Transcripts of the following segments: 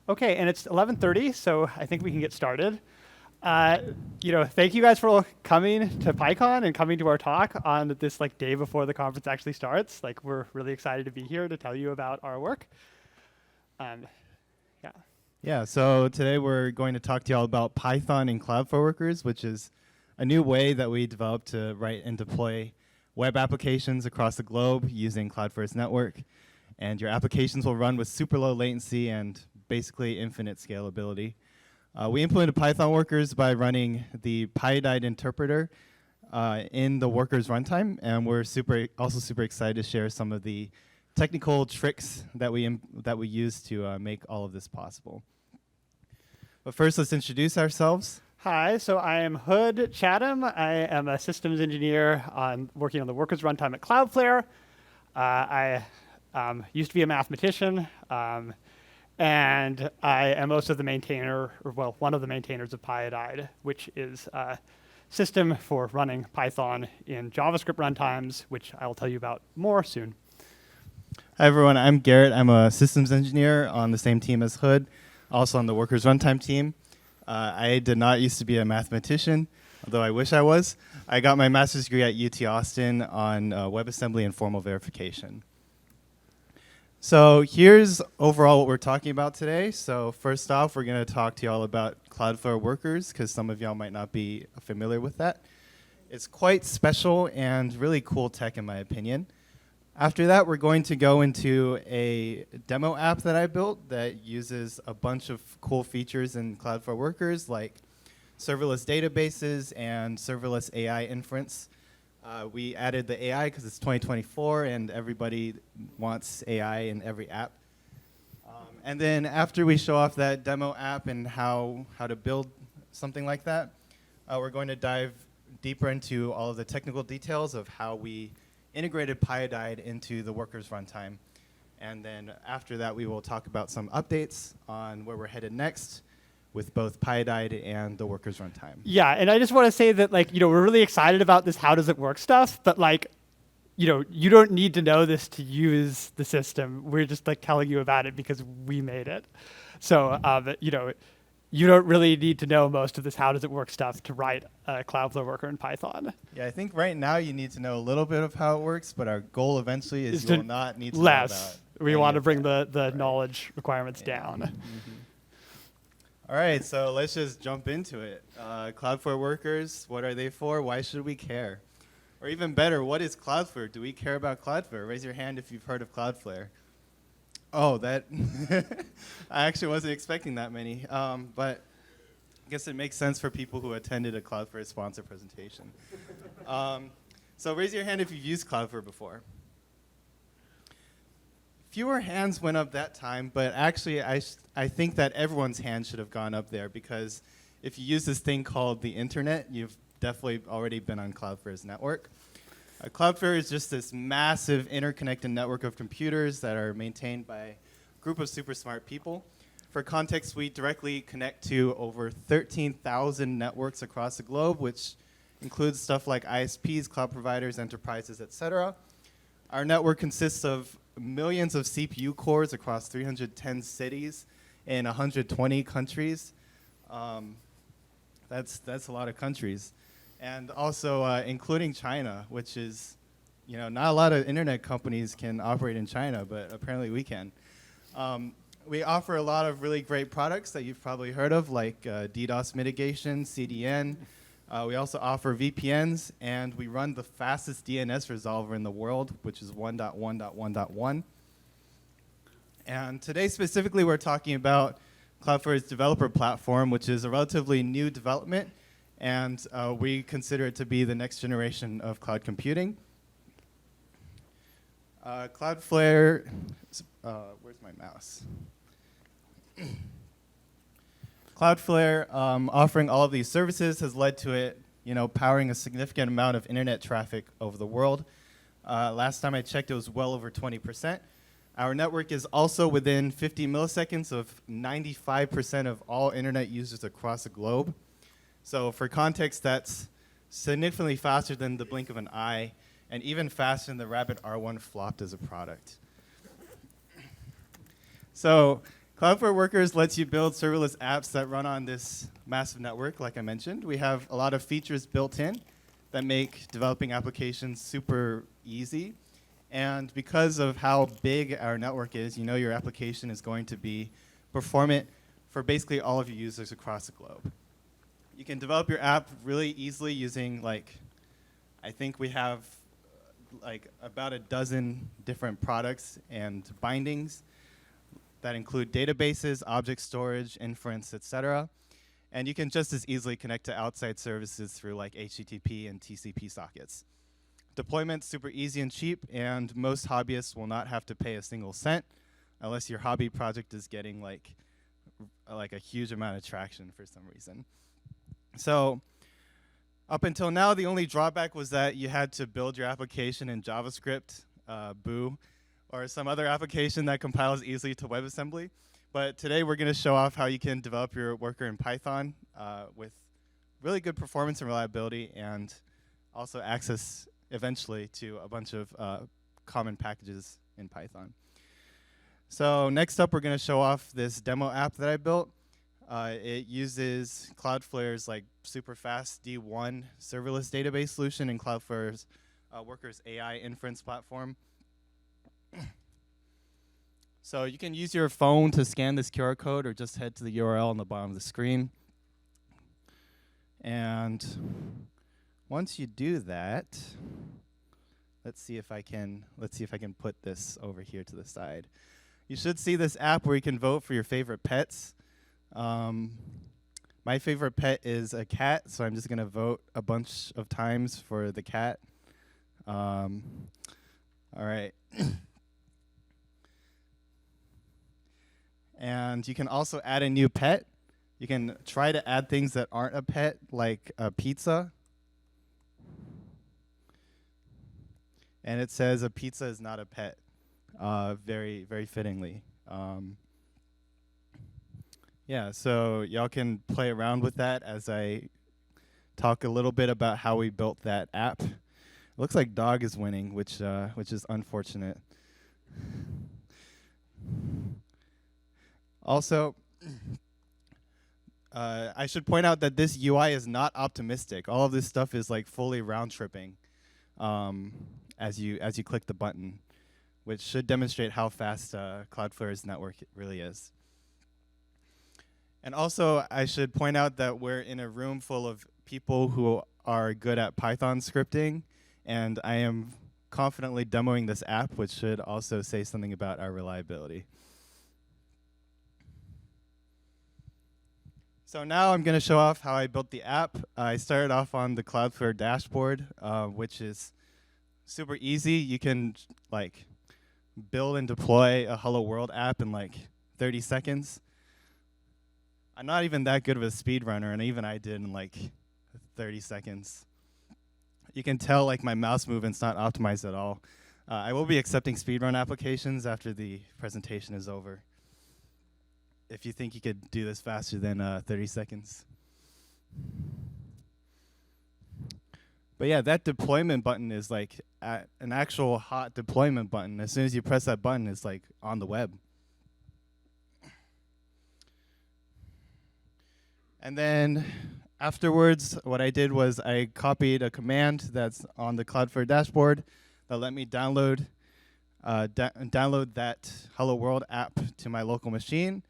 Okay, and it's 11:30, so I think we can get started. Thank you guys for coming to PyCon and coming to our talk on this day before the conference actually starts. We're really excited to be here to tell you about our work. Yeah. Yeah, so today we're going to talk to you all about Python and Cloudflare Workers, which is a new way that we developed to write and deploy web applications across the globe using Cloudflare's network. And your applications will run with super low latency and basically infinite scalability. We implemented Python Workers by running the Pyodide interpreter in the Workers runtime, and we're also super excited to share some of the technical tricks that we use to make all of this possible. But first, let's introduce ourselves. Hi, so I am Hood Chatham. I am a systems engineer working on the Workers runtime at Cloudflare. I used to be a mathematician, and I am also the maintainer, one of the maintainers of Pyodide, which is a system for running Python in JavaScript runtimes, which I'll tell you about more soon. Hi, everyone. I'm Garrett. I'm a systems engineer on the same team as Hood, also on the Workers runtime team. I did not used to be a mathematician, although I wish I was. I got my master's degree at UT Austin on WebAssembly and formal verification. So here's overall what we're talking about today. So first off, we're going to talk to you all about Cloudflare Workers, because some of y'all might not be familiar with that. It's quite special and really cool tech, in my opinion. After that, we're going to go into a demo app that I built that uses a bunch of cool features in Cloudflare Workers, like serverless databases and serverless AI inference. We added the AI because it's 2024 and everybody wants AI in every app. And then after we show off that demo app and how to build something like that, we're going to dive deeper into all of the technical details of how we integrated Pyodide into the Workers runtime. And then after that, we will talk about some updates on where we're headed next with both Pyodide and the Workers runtime. Yeah, and I just want to say that we're really excited about this how does it work stuff, but you don't need to know this to use the system. We're just telling you about it because we made it. So you don't really need to know most of this how does it work stuff to write a Cloudflare worker in Python. Yeah, I think right now you need to know a little bit of how it works, but our goal eventually is you will not need to know about we want to bring the right. knowledge requirements down. Mm-hmm. All right, so let's just jump into it. Cloudflare Workers, what are they for? Why should we care? Or even better, what is Cloudflare? Do we care about Cloudflare? Raise your hand if you've heard of Cloudflare. Oh, that I actually wasn't expecting that many, but I guess it makes sense for people who attended a Cloudflare sponsor presentation. So raise your hand if you've used Cloudflare before. Fewer hands went up that time, but actually I think that everyone's hand should have gone up there, because if you use this thing called the internet, you've definitely already been on Cloudflare's network. Cloudflare is just this massive interconnected network of computers that are maintained by a group of super smart people. For context, we directly connect to over 13,000 networks across the globe, which includes stuff like ISPs, cloud providers, enterprises, etc. Our network consists of millions of CPU cores across 310 cities in 120 countries. That's a lot of countries. And also including China, which is, not a lot of internet companies can operate in China, but apparently we can. We offer a lot of really great products that you've probably heard of, like DDoS mitigation, CDN. We also offer VPNs, and we run the fastest DNS resolver in the world, which is 1.1.1.1. And today specifically, we're talking about Cloudflare's developer platform, which is a relatively new development, and we consider it to be the next generation of cloud computing. Cloudflare, where's my mouse? Cloudflare offering all of these services has led to it, powering a significant amount of internet traffic over the world. Last time I checked, it was well over 20%. Our network is also within 50 milliseconds of 95% of all internet users across the globe. So for context, that's significantly faster than the blink of an eye, and even faster than the Rabbit R1 flopped as a product. So Cloudflare Workers lets you build serverless apps that run on this massive network, like I mentioned. We have a lot of features built in that make developing applications super easy. And because of how big our network is, you know your application is going to be performant for basically all of your users across the globe. You can develop your app really easily using, like, I think we have like about a dozen different products and bindings that include databases, object storage, inference, etc. And you can just as easily connect to outside services through like HTTP and TCP sockets. Deployment's super easy and cheap, and most hobbyists will not have to pay a single cent unless your hobby project is getting like a huge amount of traction for some reason. So up until now, the only drawback was that you had to build your application in JavaScript, boo, or some other application that compiles easily to WebAssembly. But today we're going to show off how you can develop your worker in Python with really good performance and reliability, and also access eventually to a bunch of common packages in Python. So next up, we're going to show off this demo app that I built. It uses Cloudflare's like super fast D1 serverless database solution and Cloudflare's Workers AI inference platform. So you can use your phone to scan this QR code or just head to the URL on the bottom of the screen. And once you do that, let's see if I can put this over here to the side. You should see this app where you can vote for your favorite pets. My favorite pet is a cat, so I'm just going to vote a bunch of times for the cat. All right. And you can also add a new pet. You can try to add things that aren't a pet, like a pizza. And it says a pizza is not a pet, very, very fittingly. Yeah, so y'all can play around with that as I talk a little bit about how we built that app. It looks like dog is winning, which is unfortunate. Also, I should point out that this UI is not optimistic. All of this stuff is like fully round tripping as you click the button, which should demonstrate how fast Cloudflare's network really is. And also, I should point out that we're in a room full of people who are good at Python scripting, and I am confidently demoing this app, which should also say something about our reliability. So now I'm going to show off how I built the app. I started off on the Cloudflare dashboard, which is super easy. You can like build and deploy a Hello World app in like 30 seconds. I'm not even that good of a speedrunner, and even I did in like 30 seconds. You can tell like my mouse movement's not optimized at all. I will be accepting speedrun applications after the presentation is over, if you think you could do this faster than 30 seconds. But yeah, that deployment button is like an actual hot deployment button. As soon as you press that button, it's like on the web. And then afterwards, what I did was I copied a command that's on the Cloudflare dashboard that let me download that Hello World app to my local machine,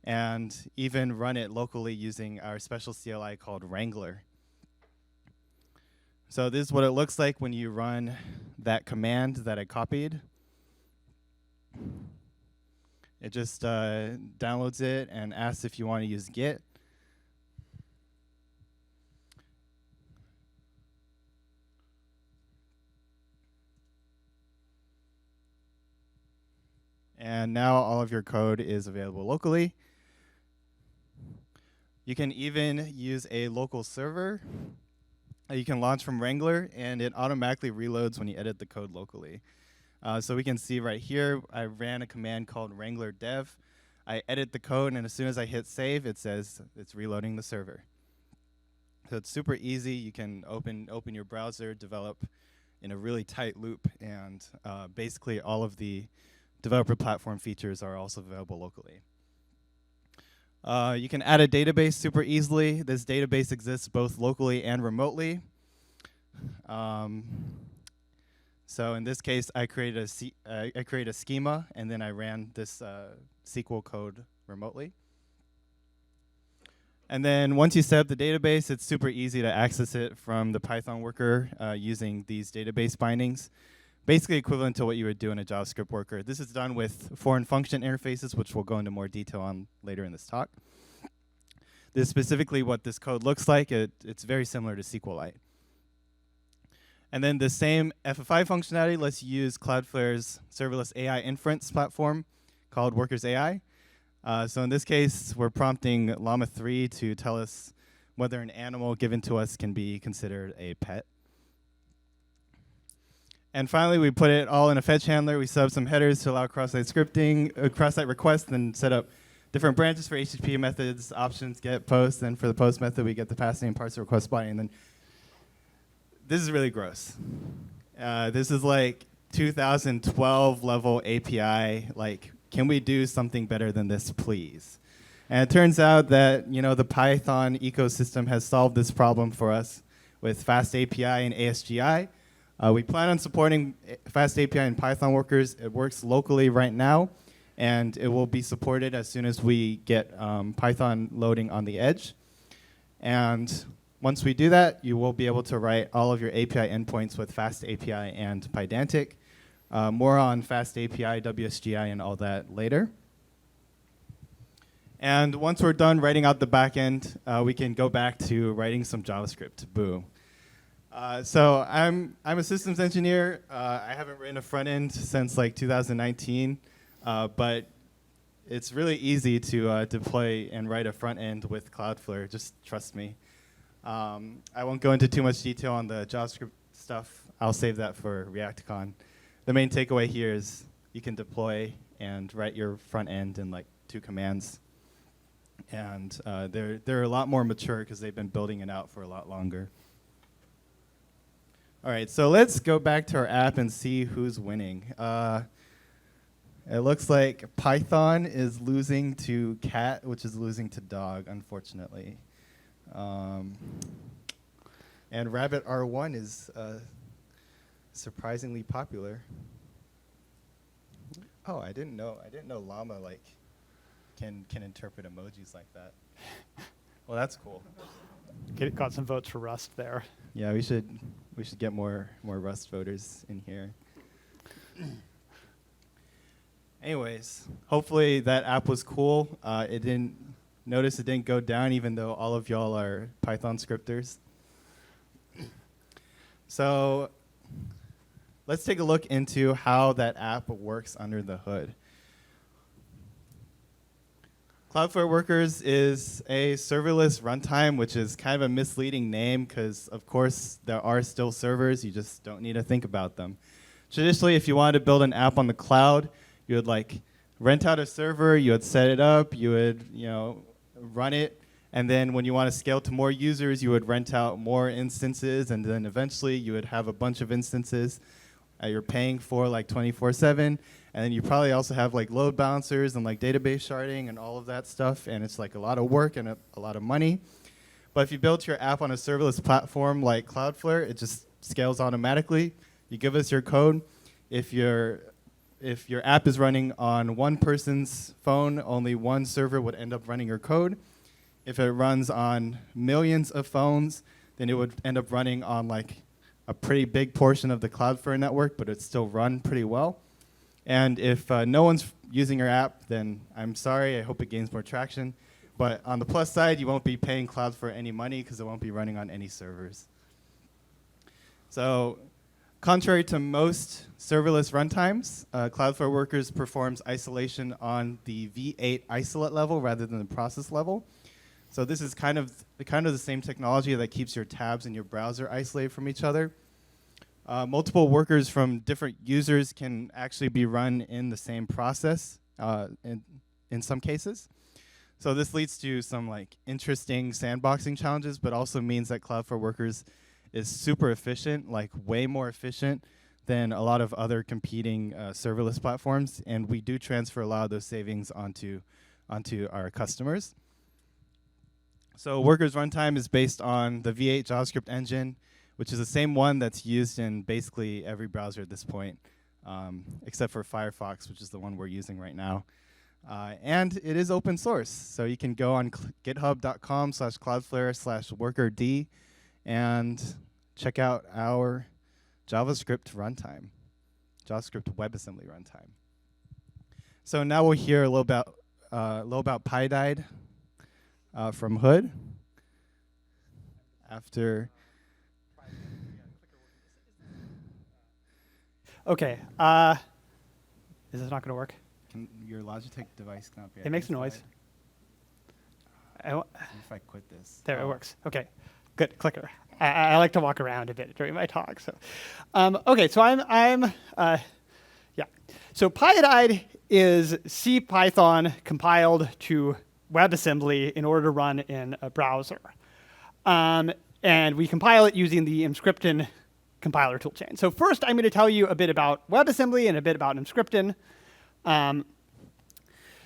and even run it locally using our special CLI called Wrangler. So this is what it looks like when you run that command that I copied. It just downloads it and asks if you want to use Git. And now all of your code is available locally. You can even use a local server that you can launch from Wrangler, and it automatically reloads when you edit the code locally. So we can see right here, I ran a command called Wrangler dev. I edit the code, and as soon as I hit save, it says it's reloading the server. So it's super easy. You can open your browser, develop in a really tight loop, and basically all of the developer platform features are also available locally. You can add a database super easily. This database exists both locally and remotely. So in this case, I created a schema, and then I ran this SQL code remotely. And then once you set up the database, it's super easy to access it from the Python worker using these database bindings. Basically equivalent to what you would do in a JavaScript worker. This is done with foreign function interfaces, which we'll go into more detail on later in this talk. This is specifically what this code looks like. It's very similar to SQLite. And then the same FFI functionality lets you use Cloudflare's serverless AI inference platform called Workers AI. So in this case, we're prompting Llama 3 to tell us whether an animal given to us can be considered a pet. And finally, we put it all in a fetch handler. We set up some headers to allow cross-site scripting, cross-site requests, and set up different branches for HTTP methods, options, get, post. Then for the post method, we get the pass name, parse request body, and then this is really gross. This is like 2012 level API. Like, can we do something better than this, please? And it turns out that the Python ecosystem has solved this problem for us with Fastapi and ASGI. We plan on supporting Fastapi and Python workers. It works locally right now, and it will be supported as soon as we get Python loading on the edge. And once we do that, you will be able to write all of your API endpoints with Fastapi and Pydantic. More on Fastapi, WSGI, and all that later. And once we're done writing out the backend, we can go back to writing some JavaScript. Boo. So I'm a systems engineer. I haven't written a front end since like 2019, but it's really easy to deploy and write a front end with Cloudflare. Just trust me. I won't go into too much detail on the JavaScript stuff. I'll save that for ReactCon. The main takeaway here is you can deploy and write your front end in like 2 commands. And they're a lot more mature because they've been building it out for a lot longer. All right, so let's go back to our app and see who's winning. It looks like Python is losing to cat, which is losing to dog, unfortunately. And Rabbit R1 is surprisingly popular. Oh, I didn't know Llama can interpret emojis like that. Well, that's cool. Got some votes for Rust there. Yeah, we should get more Rust voters in here. Anyways, hopefully that app was cool. It didn't go down even though all of y'all are Python scripters. So let's take a look into how that app works under the hood. Cloudflare Workers is a serverless runtime, which is kind of a misleading name because, of course, there are still servers. You just don't need to think about them. Traditionally, if you wanted to build an app on the cloud, you would rent out a server, you would set it up, you would run it, and then when you want to scale to more users, you would rent out more instances, and then eventually you would have a bunch of instances you're paying for 24/7. And then you probably also have load balancers and database sharding and all of that stuff. And it's a lot of work and a lot of money. But if you build your app on a serverless platform like Cloudflare, it just scales automatically. You give us your code. If your app is running on one person's phone, only one server would end up running your code. If it runs on millions of phones, then it would end up running on a pretty big portion of the Cloudflare network, but it'd still run pretty well. And if no one's using your app, then I'm sorry. I hope it gains more traction. But on the plus side, you won't be paying Cloudflare any money because it won't be running on any servers. So contrary to most serverless runtimes, Cloudflare Workers performs isolation on the V8 isolate level rather than the process level. So this is kind of the same technology that keeps your tabs in your browser isolated from each other. Multiple workers from different users can actually be run in the same process in some cases. So this leads to some interesting sandboxing challenges, but also means that Cloudflare Workers is super efficient, way more efficient than a lot of other competing serverless platforms. And we do transfer a lot of those savings onto our customers. So Workers runtime is based on the V8 JavaScript engine, which is the same one that's used in basically every browser at this point, except for Firefox, which is the one we're using right now. And it is open source, so you can go on github.com/cloudflare/workerd and check out our JavaScript runtime, JavaScript WebAssembly runtime. So now we'll hear a little about Pyodide from Hood. After. Okay. Is this not going to work? Can your Logitech device not be? It makes a noise. If I quit this. There, it works. Okay, good. Clicker. I like to walk around a bit during my talk. So, okay. So yeah. So Pyodide is C Python compiled to WebAssembly in order to run in a browser, and we compile it using the Emscripten compiler toolchain. So first, I'm going to tell you a bit about WebAssembly and a bit about Emscripten.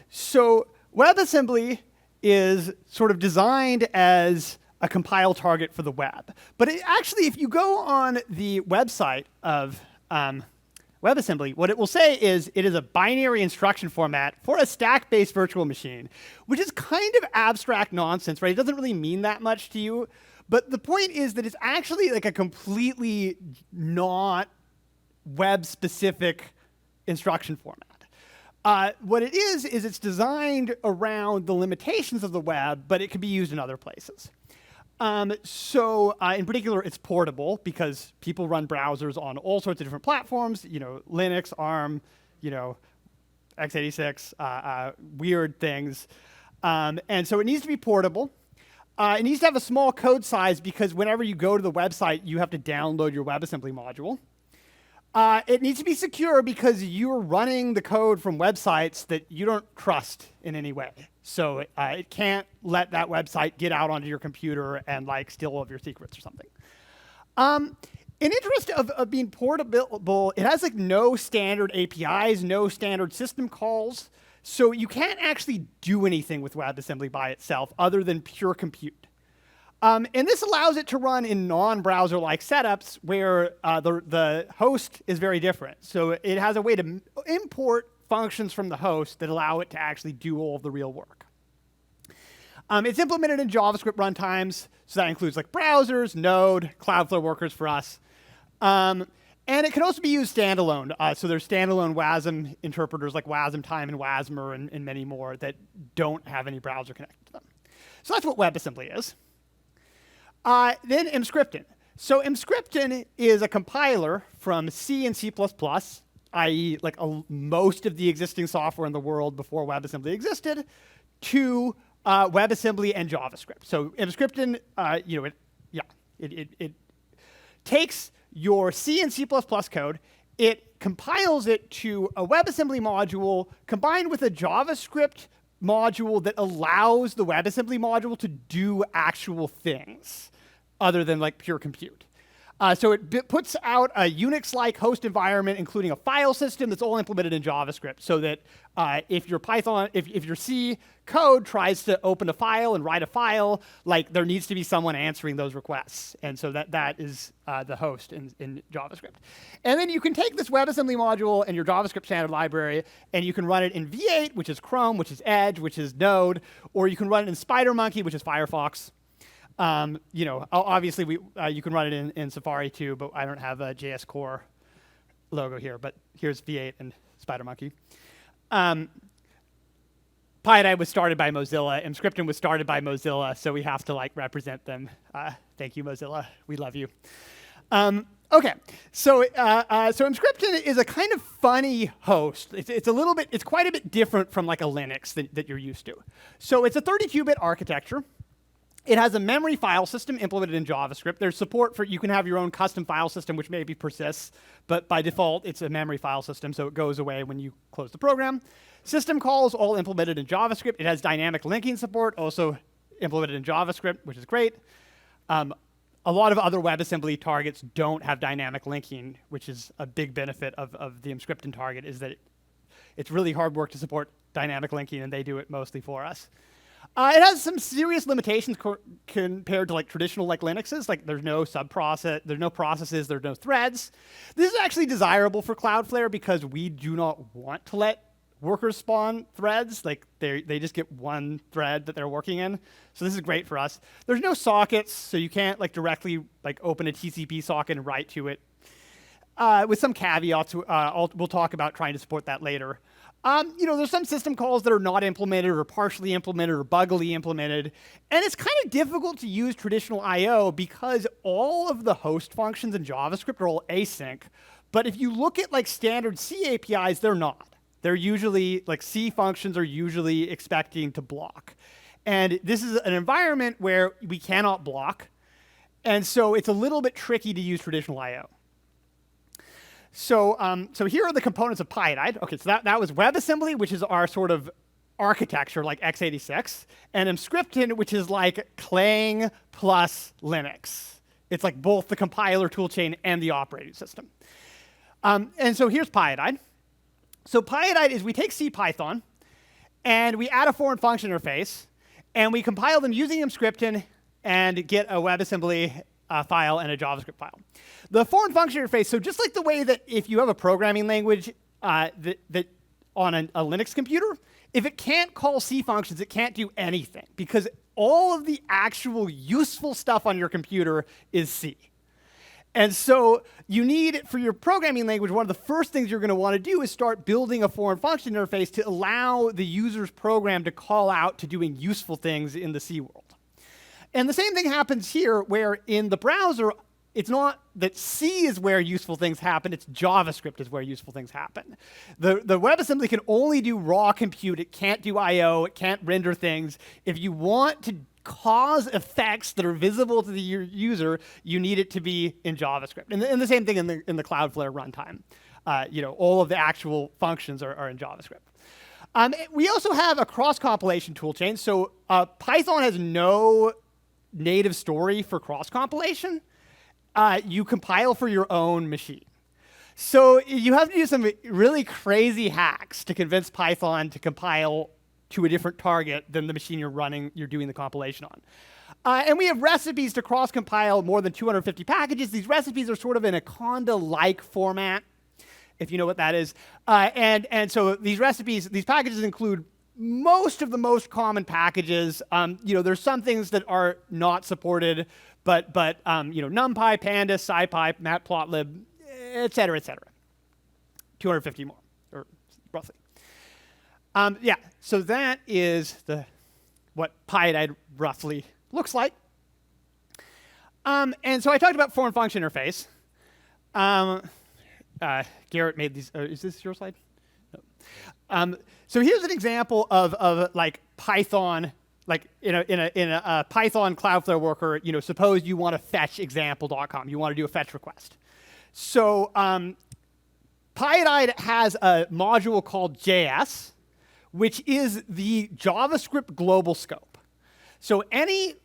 So WebAssembly is sort of designed as a compile target for the web. But actually, if you go on the website of WebAssembly, what it will say is it is a binary instruction format for a stack-based virtual machine, which is kind of abstract nonsense, right? It doesn't really mean that much to you. But the point is that it's actually like a completely not web-specific instruction format. What it is it's designed around the limitations of the web, but it can be used in other places. In particular, it's portable because people run browsers on all sorts of different platforms, Linux, ARM, x86, weird things. And so it needs to be portable. It needs to have a small code size because whenever you go to the website, you have to download your WebAssembly module. It needs to be secure because you're running the code from websites that you don't trust in any way. So it can't let that website get out onto your computer and steal all of your secrets or something. In interest of being portable, it has no standard APIs, no standard system calls. So you can't actually do anything with WebAssembly by itself other than pure compute. And this allows it to run in non-browser-like setups where the host is very different. So it has a way to import functions from the host that allow it to actually do all of the real work. It's implemented in JavaScript runtimes, so that includes browsers, Node, Cloudflare Workers for us. And it can also be used standalone. So there's standalone WASM interpreters like WASMtime and WASMer and many more that don't have any browser connected to them. So that's what WebAssembly is. Then Emscripten. So Emscripten is a compiler from C and C++, i.e. most of the existing software in the world before WebAssembly existed, to WebAssembly and JavaScript. So Emscripten, it takes your C and C++ code, it compiles it to a WebAssembly module combined with a JavaScript module that allows the WebAssembly module to do actual things other than pure compute. So it puts out a Unix-like host environment, including a file system that's all implemented in JavaScript, so that if your C code tries to open a file and write a file, there needs to be someone answering those requests, and so that is the host in JavaScript. And then you can take this WebAssembly module and your JavaScript standard library, and you can run it in V8, which is Chrome, which is Edge, which is Node, or you can run it in SpiderMonkey, which is Firefox. Obviously you can run it in Safari too, but I don't have a JS Core logo here. But here's V8 and SpiderMonkey. Pyodide was started by Mozilla. Emscripten was started by Mozilla, so we have to represent them. Thank you, Mozilla. We love you. Okay, so Emscripten is a kind of funny host. It's quite a bit different from a Linux that you're used to. So it's a 32-bit architecture. It has a memory file system implemented in JavaScript. There's support for, you can have your own custom file system, which maybe persists, but by default, it's a memory file system, so it goes away when you close the program. System calls, all implemented in JavaScript. It has dynamic linking support, also implemented in JavaScript, which is great. A lot of other WebAssembly targets don't have dynamic linking, which is a big benefit of the Emscripten target, is that it's really hard work to support dynamic linking, and they do it mostly for us. It has some serious limitations compared to like traditional like Linuxes. Like there's no there's no processes, there's no threads. This is actually desirable for Cloudflare because we do not want to let workers spawn threads. Like they just get one thread that they're working in. So this is great for us. There's no sockets, so you can't like directly like open a TCP socket and write to it. With some caveats, we'll talk about trying to support that later. There's some system calls that are not implemented or partially implemented or buggily implemented. And it's kind of difficult to use traditional I.O. because all of the host functions in JavaScript are all async. But if you look at like standard C APIs, they're not. They're usually, like C functions are usually expecting to block. And this is an environment where we cannot block. And so it's a little bit tricky to use traditional I.O. So here are the components of Pyodide. Okay, so that was WebAssembly, which is our sort of architecture, like x86, and Emscripten, which is like Clang plus Linux. It's like both the compiler toolchain and the operating system. And so here's Pyodide. So Pyodide is we take CPython, and we add a foreign function interface, and we compile them using Emscripten and get a WebAssembly file and a JavaScript file. The foreign function interface, so just like the way that if you have a programming language that on a Linux computer, if it can't call C functions, it can't do anything because all of the actual useful stuff on your computer is C. And so you need, for your programming language, one of the first things you're going to want to do is start building a foreign function interface to allow the user's program to call out to doing useful things in the C world. And the same thing happens here, where in the browser, it's not that C is where useful things happen, it's JavaScript is where useful things happen. The WebAssembly can only do raw compute, it can't do I.O., it can't render things. If you want to cause effects that are visible to the user, you need it to be in JavaScript. And the same thing in the Cloudflare runtime. All of the actual functions are in JavaScript. We also have a cross-compilation toolchain. So Python has no native story for cross-compilation. You compile for your own machine. So you have to do some really crazy hacks to convince Python to compile to a different target than the machine you're doing the compilation on. And we have recipes to cross-compile more than 250 packages. These recipes are sort of in a Conda-like format, if you know what that is. And so these packages include most of the most common packages. There's some things that are not supported, but NumPy, Pandas, SciPy, Matplotlib, et cetera, 250 more, or roughly. So that is what Pyodide roughly looks like. And so I talked about foreign function interface. Garrett made these. Is this your slide? No. So here's an example of like Python, like in a Python Cloudflare worker. Suppose you want to fetch example.com. You want to do a fetch request. So Pyodide has a module called JS, which is the JavaScript global scope. So anything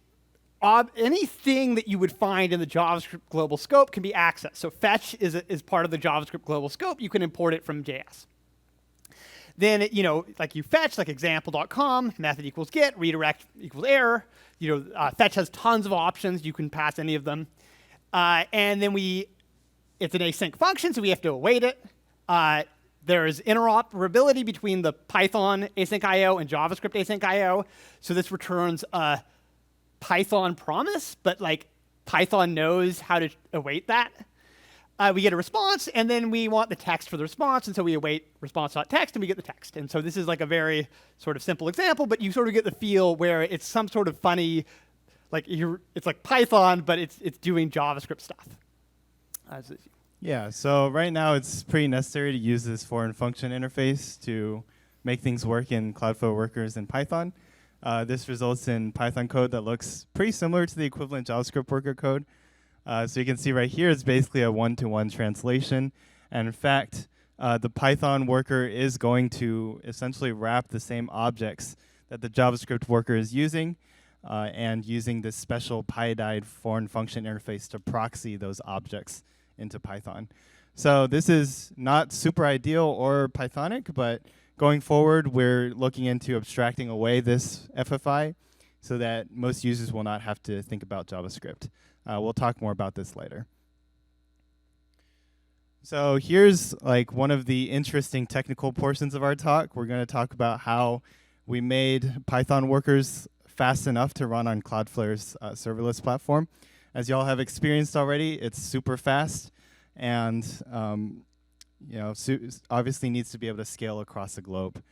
that you would find in the JavaScript global scope can be accessed. So fetch is part of the JavaScript global scope. You can import it from JS. Then, like you fetch, like example.com, method equals get, redirect equals error. Fetch has tons of options. You can pass any of them. And then it's an async function, so we have to await it. There's interoperability between the Python async I/O and JavaScript async I/O. So this returns a Python promise, but like Python knows how to await that. We get a response, and then we want the text for the response, and so we await response.text, and we get the text. And so this is like a very sort of simple example, but you sort of get the feel where it's some sort of funny, it's like Python, but it's doing JavaScript stuff. Yeah, so right now it's pretty necessary to use this foreign function interface to make things work in Cloudflare Workers in Python. This results in Python code that looks pretty similar to the equivalent JavaScript worker code. So you can see right here it's basically a one-to-one translation. And in fact, the Python worker is going to essentially wrap the same objects that the JavaScript worker is using and using this special Pyodide foreign function interface to proxy those objects into Python. So this is not super ideal or Pythonic, but Going forward, we're looking into abstracting away this FFI so that most users will not have to think about JavaScript. We'll talk more about this later. So here's like one of the interesting technical portions of our talk. We're going to talk about how we made Python workers fast enough to run on Cloudflare's serverless platform. As y'all have experienced already, it's super fast, and obviously needs to be able to scale across the globe.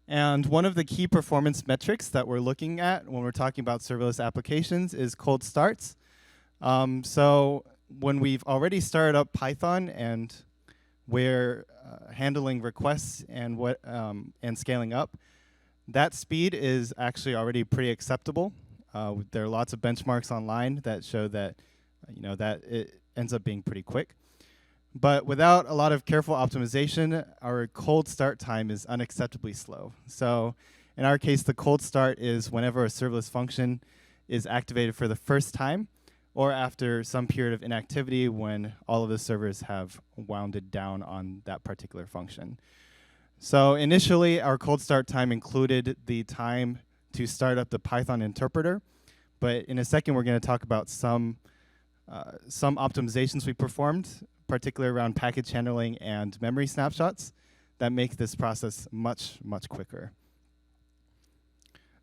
And one of the key performance metrics that we're looking at when we're talking about serverless applications is cold starts. So when we've already started up Python and we're handling requests and and scaling up, that speed is actually already pretty acceptable. There are lots of benchmarks online that show that that it ends up being pretty quick. But without a lot of careful optimization, our cold start time is unacceptably slow. So in our case, the cold start is whenever a serverless function is activated for the first time, or after some period of inactivity when all of the servers have wounded down on that particular function. So initially, our cold start time included the time to start up the Python interpreter. But in a second, we're going to talk about some optimizations we performed, particularly around package handling and memory snapshots, that make this process much, much quicker.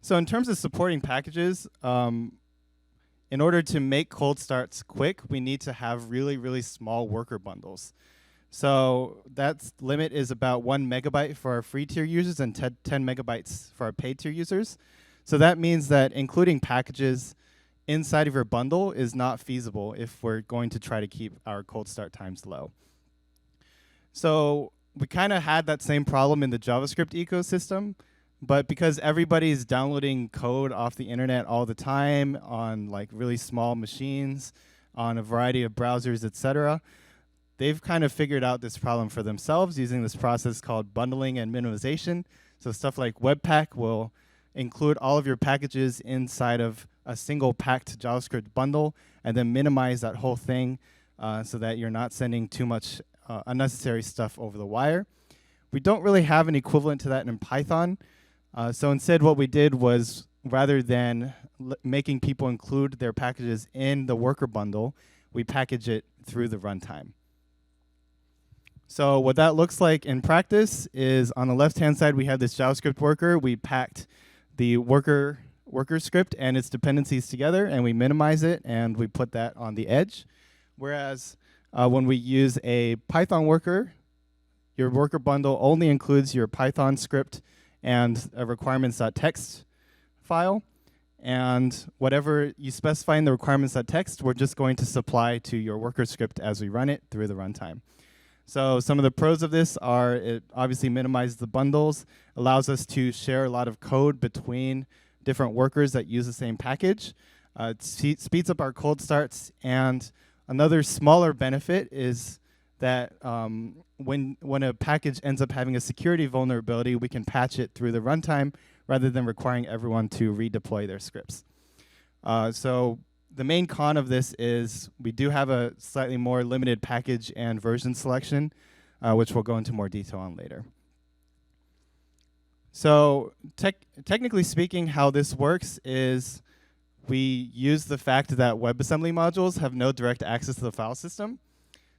So in terms of supporting packages, in order to make cold starts quick, we need to have really, really small worker bundles. So that limit is about 1 megabyte for our free tier users and 10 megabytes for our paid tier users. So that means that including packages inside of your bundle is not feasible if we're going to try to keep our cold start times low. So we kind of had that same problem in the JavaScript ecosystem, but because everybody's downloading code off the internet all the time on like really small machines, on a variety of browsers, etc., they've kind of figured out this problem for themselves using this process called bundling and minimization. So stuff like Webpack will include all of your packages inside of a single packed JavaScript bundle and then minimize that whole thing so that you're not sending too much unnecessary stuff over the wire. We don't really have an equivalent to that in Python. So instead what we did was, rather than making people include their packages in the worker bundle, we package it through the runtime. So what that looks like in practice is on the left-hand side, we have this JavaScript worker. We packed the worker script and its dependencies together, and we minimize it, and we put that on the edge. Whereas when we use a Python worker, your worker bundle only includes your Python script and a requirements.txt file. And whatever you specify in the requirements.txt, we're just going to supply to your worker script as we run it through the runtime. So some of the pros of this are it obviously minimizes the bundles, allows us to share a lot of code between different workers that use the same package. It speeds up our cold starts. And another smaller benefit is that when a package ends up having a security vulnerability, we can patch it through the runtime rather than requiring everyone to redeploy their scripts. So the main con of this is we do have a slightly more limited package and version selection, which we'll go into more detail on later. So technically speaking, how this works is we use the fact that WebAssembly modules have no direct access to the file system.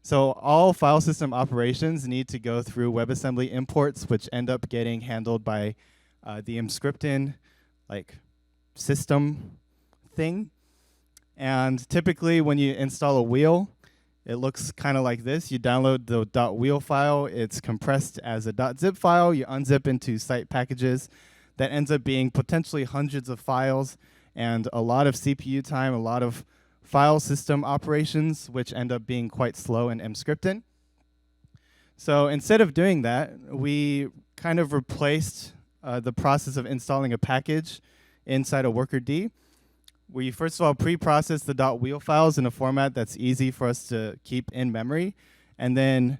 So all file system operations need to go through WebAssembly imports, which end up getting handled by the mscriptin system thing. And typically when you install a wheel, it looks kind of like this. You download the .wheel file. It's compressed as a .zip file. You unzip into site packages. That ends up being potentially hundreds of files and a lot of CPU time, a lot of file system operations, which end up being quite slow in mscriptin. So instead of doing that, we kind of replaced the process of installing a package inside a worker D. We first of all pre-process the .wheel files in a format that's easy for us to keep in memory, and then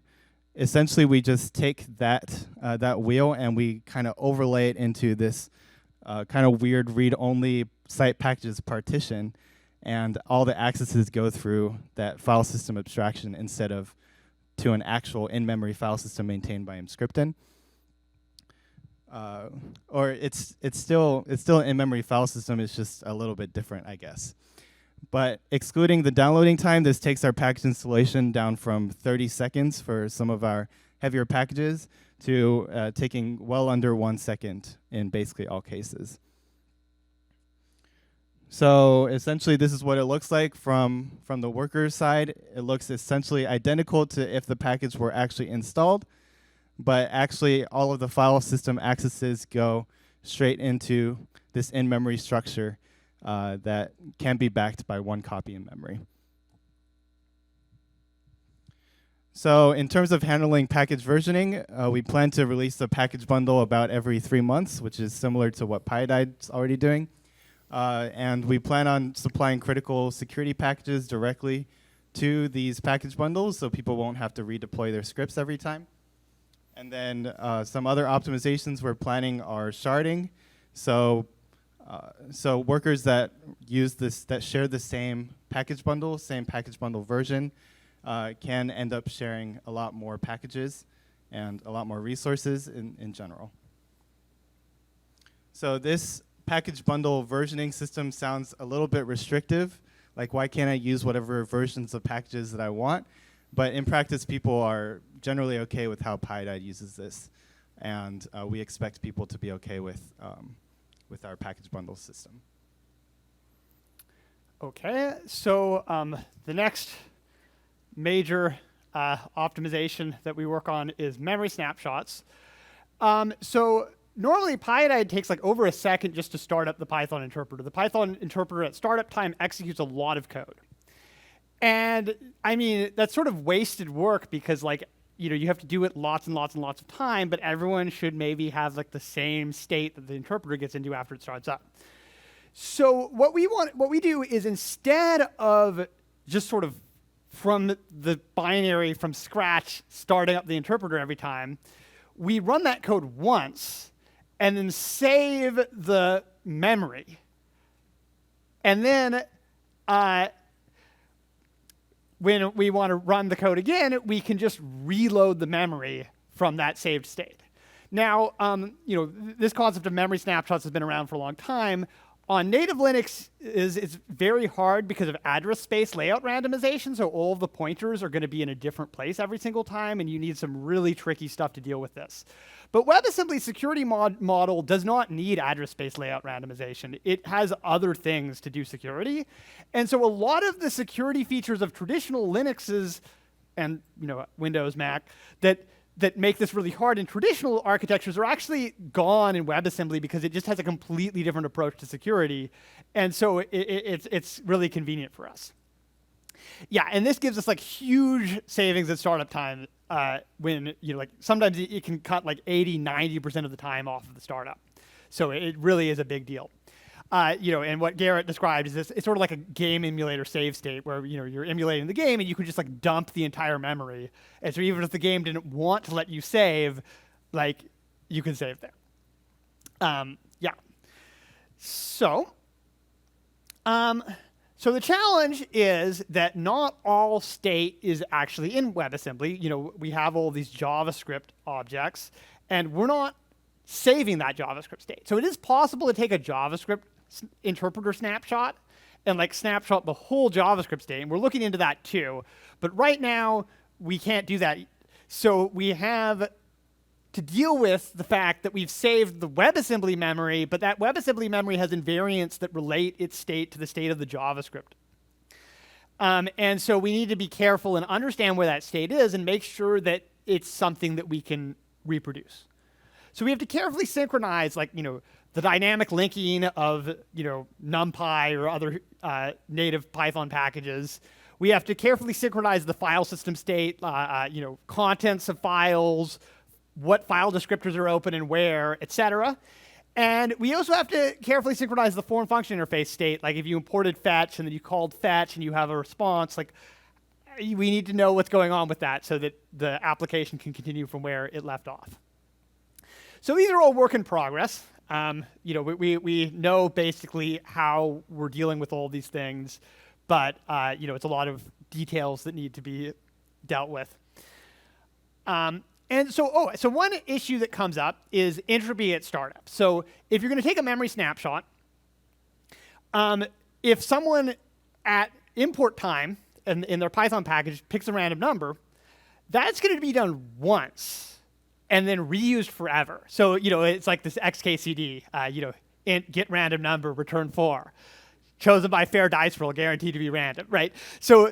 essentially we just take that wheel and we kind of overlay it into this kind of weird read-only site packages partition, and all the accesses go through that file system abstraction instead of to an actual in-memory file system maintained by Emscripten. Or it's still an in-memory file system. It's just a little bit different, I guess. But excluding the downloading time, this takes our package installation down from 30 seconds for some of our heavier packages to taking well under 1 second in basically all cases. So essentially, this is what it looks like from the workers side. It looks essentially identical to if the package were actually installed, but actually all of the file system accesses go straight into this in-memory structure that can be backed by one copy in memory. So in terms of handling package versioning, we plan to release the package bundle about every 3 months, which is similar to what Pyodide is already doing. And we plan on supplying critical security packages directly to these package bundles so people won't have to redeploy their scripts every time. And then some other optimizations we're planning are sharding. So workers that use this, that share the same package bundle version, can end up sharing a lot more packages and a lot more resources in general. So this package bundle versioning system sounds a little bit restrictive. Like, why can't I use whatever versions of packages that I want? But in practice, people are generally okay with how Pyodide uses this. And we expect people to be okay with our package bundle system. Okay, so the next major optimization that we work on is memory snapshots. So normally Pyodide takes like over a second just to start up the Python interpreter. The Python interpreter at startup time executes a lot of code. And I mean, that's sort of wasted work because like, you know, you have to do it lots and lots and lots of time, but everyone should maybe have like the same state that the interpreter gets into after it starts up. So what we do is instead of just sort of from the binary from scratch starting up the interpreter every time, we run that code once and then save the memory. And then when we want to run the code again, we can just reload the memory from that saved state. Now, you know, this concept of memory snapshots has been around for a long time. On native Linux, it's very hard because of address space layout randomization, so all of the pointers are going to be in a different place every single time, and you need some really tricky stuff to deal with this. But WebAssembly's security model does not need address space layout randomization. It has other things to do security. And so a lot of the security features of traditional Linuxes and, you know, Windows, Mac, that make this really hard in traditional architectures are actually gone in WebAssembly because it just has a completely different approach to security. And so it's really convenient for us. Yeah, and this gives us like huge savings at startup time when, you know, like sometimes it can cut like 80, 90% of the time off of the startup. So it really is a big deal. You know, and what Garrett described is this, it's sort of like a game emulator save state where, you know, you're emulating the game and you can just like dump the entire memory. And so even if the game didn't want to let you save, like you can save there. Yeah. So the challenge is that not all state is actually in WebAssembly. You know, we have all these JavaScript objects and we're not saving that JavaScript state. So it is possible to take a JavaScript interpreter snapshot and like snapshot the whole JavaScript state. And we're looking into that too. But right now, we can't do that. So we have to deal with the fact that we've saved the WebAssembly memory, but that WebAssembly memory has invariants that relate its state to the state of the JavaScript. And so we need to be careful and understand where that state is and make sure that it's something that we can reproduce. So we have to carefully synchronize, like, you know, the dynamic linking of, you know, NumPy or other native Python packages. We have to carefully synchronize the file system state, you know, contents of files, what file descriptors are open and where, etc. And we also have to carefully synchronize the form function interface state. Like if you imported fetch and then you called fetch and you have a response, like we need to know what's going on with that so that the application can continue from where it left off. So these are all work in progress. You know, we know basically how we're dealing with all these things, but you know, it's a lot of details that need to be dealt with. And so one issue that comes up is entropy at startup. So if you're going to take a memory snapshot, if someone at import time in their Python package picks a random number, that's going to be done once and then reused forever. So it's like this xkcd, int get random number, return 4. Chosen by fair dice roll, guaranteed to be random, right? So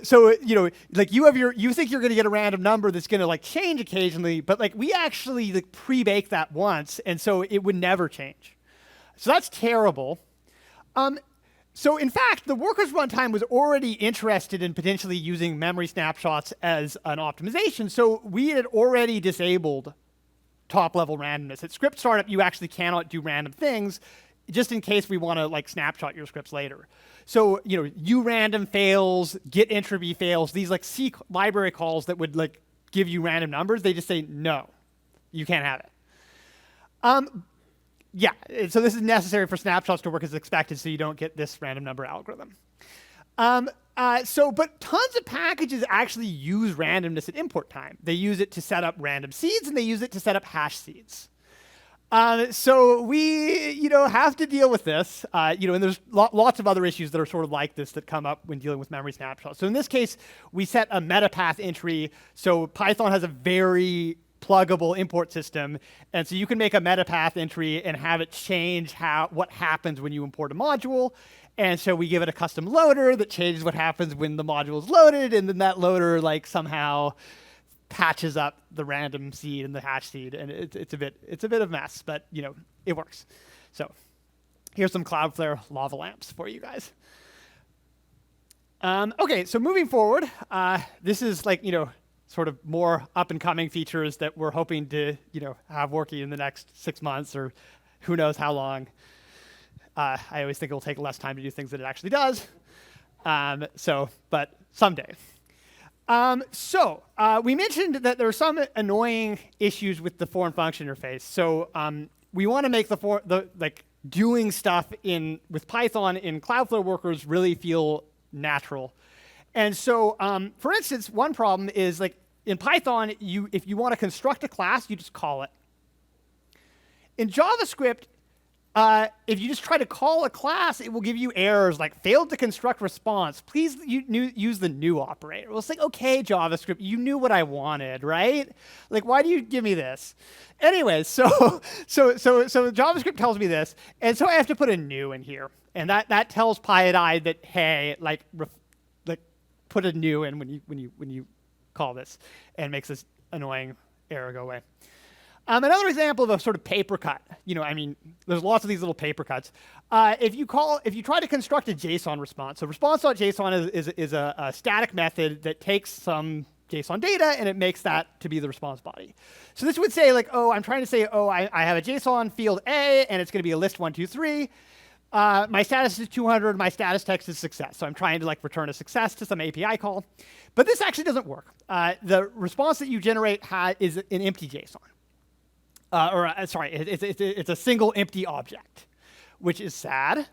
like you think you're going to get a random number that's going to like change occasionally, but like we actually like pre-bake that once, and so it would never change. So that's terrible. So in fact, the workers runtime was already interested in potentially using memory snapshots as an optimization. So we had already disabled top-level randomness. At script startup, you actually cannot do random things, just in case we want to like snapshot your scripts later. So urandom fails, get entropy fails, these like C library calls that would like give you random numbers, they just say no, you can't have it. Yeah, so this is necessary for snapshots to work as expected, so you don't get this random number algorithm. But tons of packages actually use randomness at import time. They use it to set up random seeds, and they use it to set up hash seeds. So we, have to deal with this, and there's lots of other issues that are sort of like this that come up when dealing with memory snapshots. So in this case, we set a metapath entry. So Python has a very pluggable import system, and so you can make a metapath entry and have it change what happens when you import a module. And so we give it a custom loader that changes what happens when the module is loaded, and then that loader like somehow patches up the random seed and the hash seed, and it's a bit of a mess, but it works. So here's some Cloudflare lava lamps for you guys. Okay, so moving forward, this is like sort of more up and coming features that we're hoping to have working in the next 6 months or who knows how long. I always think it'll take less time to do things than it actually does. But someday. We mentioned that there are some annoying issues with the foreign function interface. So we want to make the doing stuff with Python in Cloudflare Workers really feel natural. And so, for instance, one problem is like in Python, if you want to construct a class, you just call it. In JavaScript, if you just try to call a class, it will give you errors like failed to construct response. Please use the new operator. Well, it's like, okay, JavaScript, you knew what I wanted, right? Like, why do you give me this? Anyways, so JavaScript tells me this, and so I have to put a new in here, and that tells Pyodide that hey, like put a new in when you call this, and makes this annoying error go away. Another example of a sort of paper cut, there's lots of these little paper cuts. If you try to construct a JSON response, so response.json is a static method that takes some JSON data and it makes that to be the response body. So this would say like, I'm trying to say, I have a JSON field A and it's going to be a list 1, 2, 3. My status is 200. My status text is success. So I'm trying to like return a success to some API call, but this actually doesn't work. The response that you generate is an empty JSON. It's a single empty object, which is sad.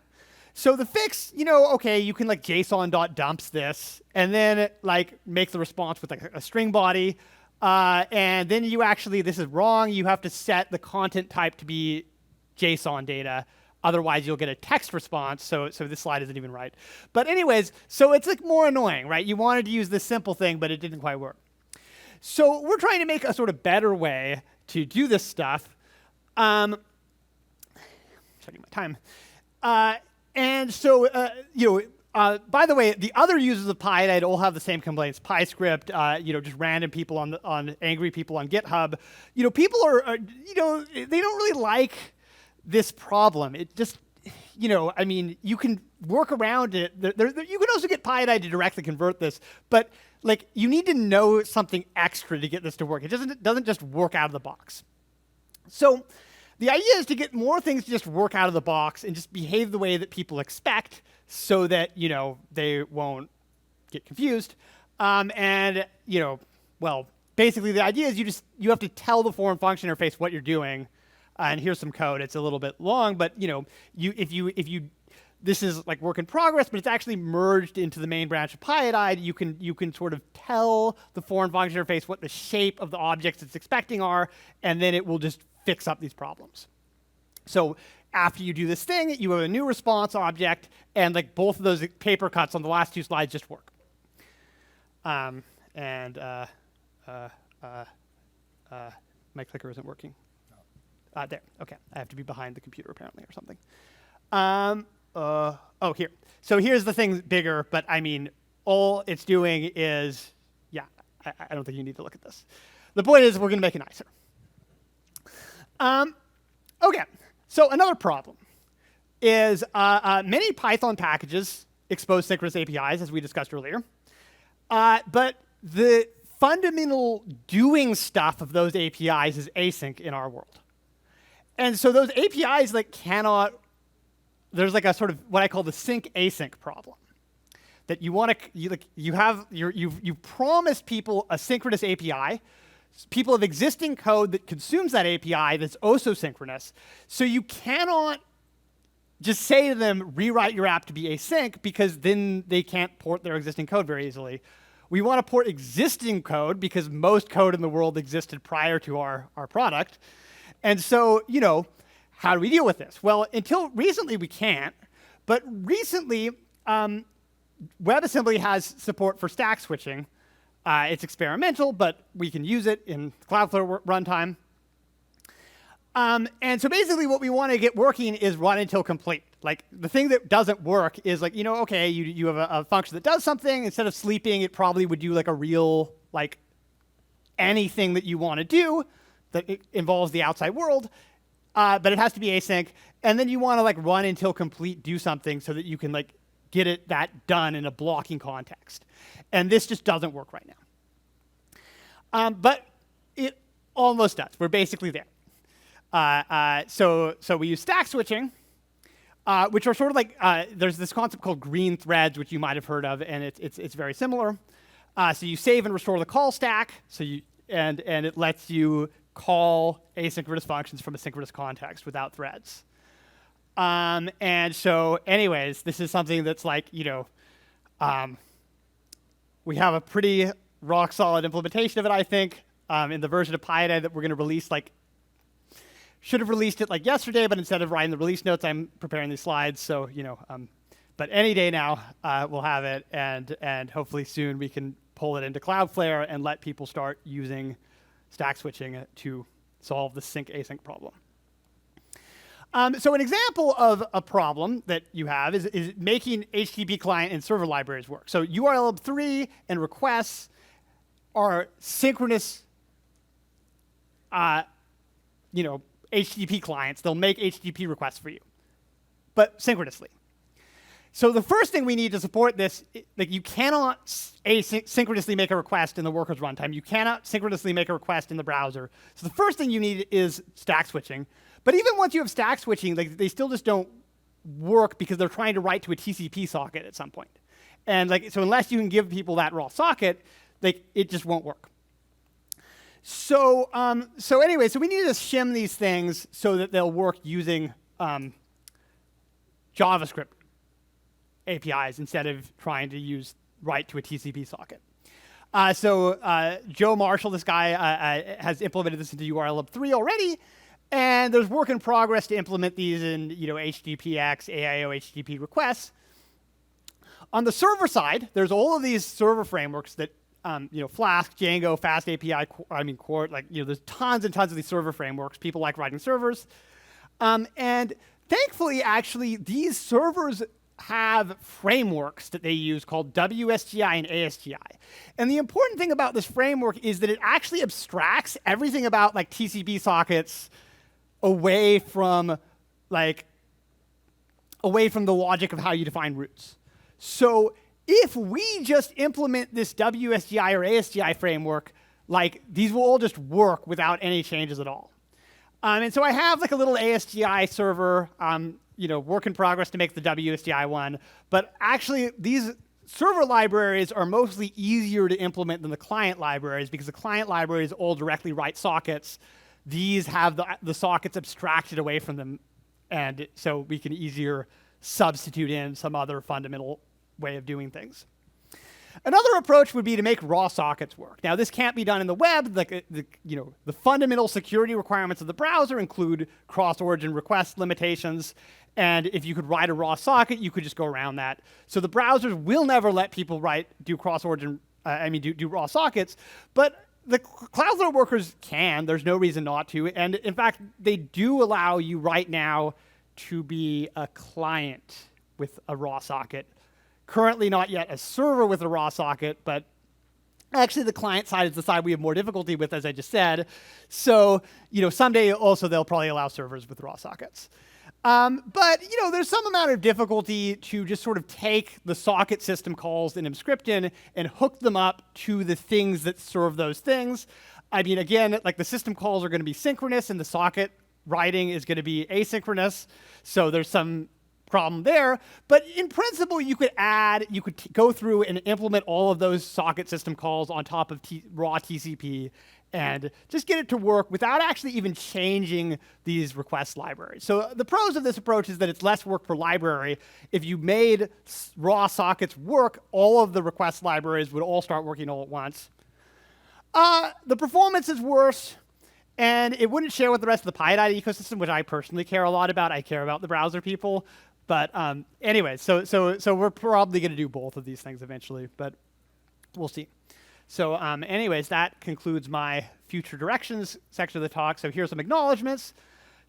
So the fix, okay, you can like JSON.dumps this, and then like make the response with like a string body, and then this is wrong. You have to set the content type to be JSON data. Otherwise, you'll get a text response. So this slide isn't even right. But anyways, so it's like more annoying, right? You wanted to use this simple thing, but it didn't quite work. So we're trying to make a sort of better way to do this stuff. Checking my time. By the way, the other users of Pyodide all have the same complaints. PyScript, just random people angry people on GitHub. People are they don't really like this problem. It just, you can work around it. You can also get Pyodide to directly convert this, but like you need to know something extra to get this to work. It doesn't just work out of the box. So the idea is to get more things to just work out of the box and just behave the way that people expect so that, they won't get confused. Basically the idea is you have to tell the foreign function interface what you're doing. And here's some code. It's a little bit long, but the this is like work in progress, but it's actually merged into the main branch of Pyodide. You can sort of tell the foreign function interface what the shape of the objects it's expecting are, and then it will just fix up these problems. So after you do this thing, you have a new response object, and like both of those paper cuts on the last two slides just work. My clicker isn't working. There. Okay. I have to be behind the computer apparently or something. Oh, here. So here's the thing bigger, but I mean, all it's doing is, yeah, I don't think you need to look at this. The point is we're going to make it nicer. Okay. So another problem is many Python packages expose synchronous APIs, as we discussed earlier. But the fundamental doing stuff of those APIs is async in our world. And so those APIs like cannot, there's like a sort of what I call the sync async problem. That you want to, you've promised people a synchronous API. People have existing code that consumes that API that's also synchronous. So you cannot just say to them, rewrite your app to be async, because then they can't port their existing code very easily. We want to port existing code because most code in the world existed prior to our product. And so, how do we deal with this? Well, until recently we can't, but recently WebAssembly has support for stack switching. It's experimental, but we can use it in Cloudflare runtime. And so basically what we want to get working is run until complete. Like the thing that doesn't work is like, okay, you have a function that does something. Instead of sleeping, it probably would do like a real, like anything that you want to do that it involves the outside world. But it has to be async. And then you want to like run until complete, do something so that you can like get that done in a blocking context. And this just doesn't work right now. But it almost does. We're basically there. So we use stack switching, which are sort of like, there's this concept called green threads, which you might have heard of, and it's very similar. So you save and restore the call stack, and it lets you call asynchronous functions from a synchronous context without threads. And so anyways, this is something that's like, we have a pretty rock solid implementation of it, I think, in the version of Pyodide that we're going to release should have released it like yesterday, but instead of writing the release notes, I'm preparing these slides. So, but any day now, we'll have it, and hopefully soon we can pull it into Cloudflare and let people start using stack switching to solve the sync async problem. So an example of a problem that you have is making HTTP client and server libraries work. So URL3 and requests are synchronous, HTTP clients. They'll make HTTP requests for you, but synchronously. So the first thing we need to support this, like you cannot synchronously make a request in the workers runtime. You cannot synchronously make a request in the browser. So the first thing you need is stack switching. But even once you have stack switching, they still just don't work because they're trying to write to a TCP socket at some point. And so unless you can give people that raw socket, it just won't work. So anyway, so we need to shim these things so that they'll work using JavaScript APIs instead of trying to write to a TCP socket. So Joe Marshall, this guy, has implemented this into URL3 already, and there's work in progress to implement these in HTTPX, AIO, HTTP requests. On the server side, there's all of these server frameworks that Flask, Django, Fast API, Quart, there's tons and tons of these server frameworks. People like writing servers. And thankfully, actually, these servers have frameworks that they use called WSGI and ASGI. And the important thing about this framework is that it actually abstracts everything about TCP sockets away from the logic of how you define routes. So if we just implement this WSGI or ASGI framework, these will all just work without any changes at all. And so I have a little ASGI server, work in progress to make the WSGI one. But actually, these server libraries are mostly easier to implement than the client libraries because the client libraries all directly write sockets. These have the sockets abstracted away from them, and so we can easier substitute in some other fundamental way of doing things. Another approach would be to make raw sockets work. Now, this can't be done in the web. The fundamental security requirements of the browser include cross-origin request limitations. And if you could write a raw socket, you could just go around that. So the browsers will never let people do cross-origin, do raw sockets. But the Cloudflare workers can. There's no reason not to. And in fact, they do allow you right now to be a client with a raw socket. Currently not yet a server with a raw socket, but actually the client side is the side we have more difficulty with, as I just said. So someday also they'll probably allow servers with raw sockets. But there's some amount of difficulty to just sort of take the socket system calls in Emscripten and hook them up to the things that serve those things. I mean, again, like the system calls are going to be synchronous and the socket writing is going to be asynchronous. So there's some problem there. But in principle, you could go through and implement all of those socket system calls on top of raw TCP and just get it to work without actually even changing these request libraries. So the pros of this approach is that it's less work per library. If you made raw sockets work, all of the request libraries would all start working all at once. The performance is worse, and it wouldn't share with the rest of the Pyodide ecosystem, which I personally care a lot about. I care about the browser people. But anyway, so we're probably going to do both of these things eventually, but we'll see. So anyways, that concludes my future directions section of the talk. So here's some acknowledgments.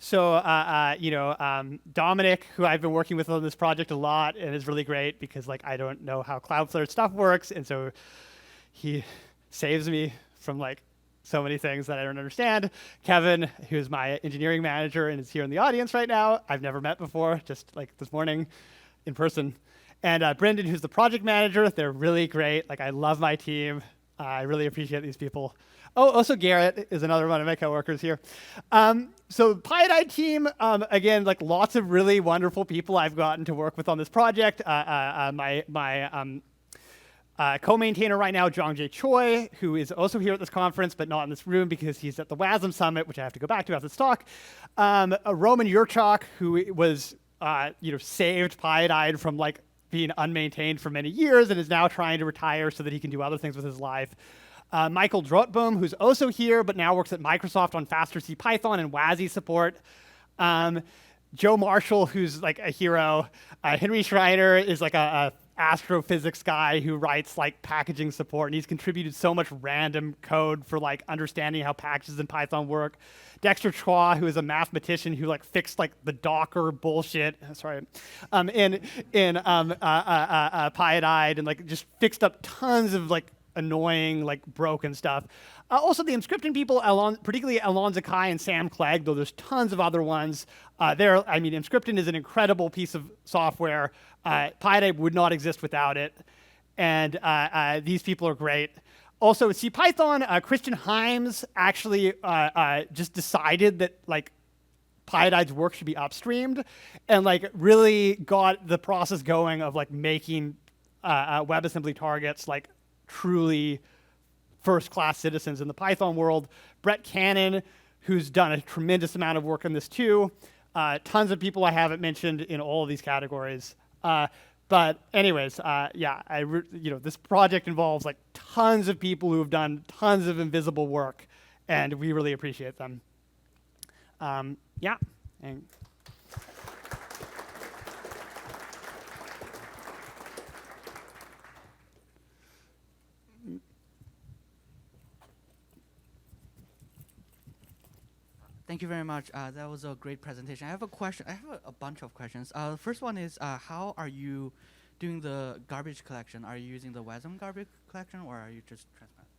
So Dominic, who I've been working with on this project a lot, and is really great because I don't know how Cloudflare stuff works, and so he saves me from so many things that I don't understand. Kevin, who's my engineering manager and is here in the audience right now. I've never met before, just this morning in person. And Brendan, who's the project manager. They're really great. I love my team. I really appreciate these people. Oh, also Garrett is another one of my coworkers here. So Pyodide team, again, lots of really wonderful people I've gotten to work with on this project. My co-maintainer right now, Jongjae Choi, who is also here at this conference, but not in this room because he's at the WASM Summit, which I have to go back to after this talk. Roman Yurchak, who was, saved Pyodide from being unmaintained for many years and is now trying to retire so that he can do other things with his life. Michael Drotboom, who's also here, but now works at Microsoft on faster C Python and WASI support. Joe Marshall, who's a hero. Henry Schreiner is a astrophysics guy who writes packaging support, and he's contributed so much random code for understanding how packages in Python work. Dexter Chua, who is a mathematician who fixed the Docker bullshit, sorry, in Pyodide, and just fixed up tons of annoying broken stuff. Also the Emscripten people, particularly Alon Zakai and Sam Clegg, though there's tons of other ones. Emscripten is an incredible piece of software. Pyodide would not exist without it. And these people are great. Also, CPython, Christian Himes actually just decided that Pyodide's work should be upstreamed and really got the process going of making WebAssembly targets truly first-class citizens in the Python world. Brett Cannon, who's done a tremendous amount of work on this too. Tons of people I haven't mentioned in all of these categories. But anyways, this project involves tons of people who have done tons of invisible work, and we really appreciate them. And Thank you very much. That was a great presentation. I have a question. I have a bunch of questions. The first one is, how are you doing the garbage collection? Are you using the WASM garbage collection, or are you just transparent?